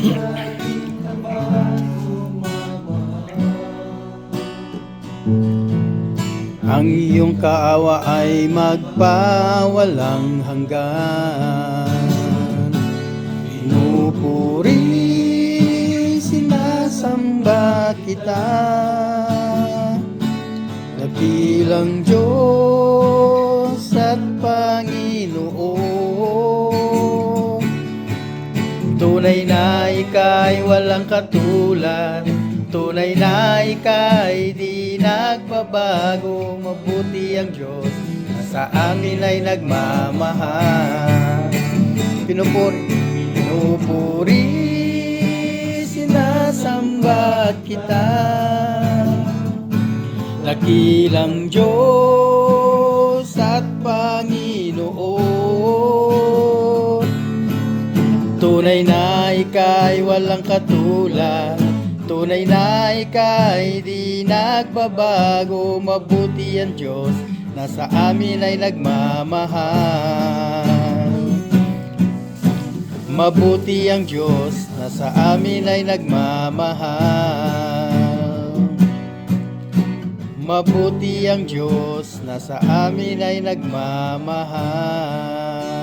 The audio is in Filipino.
Ang iyong kaawa ay magpawalang hanggan. Pinupuri, sinasamba kita, dakilang Diyos at Panginoon. Tunay na ika'y walang katulad, tunay na ika'y di nagbabago. Mabuti ang Diyos na sa amin ay nagmamahal. Pinupuri, sinasamba kita, dakilang Diyos at Panginoon. Tunay na ika'y walang katulad, tunay na ika'y di nagbabago. Mabuti ang Diyos na sa amin ay nagmamahal. Mabuti ang Diyos na sa amin ay nagmamahal. Mabuti ang Diyos na sa amin ay nagmamahal.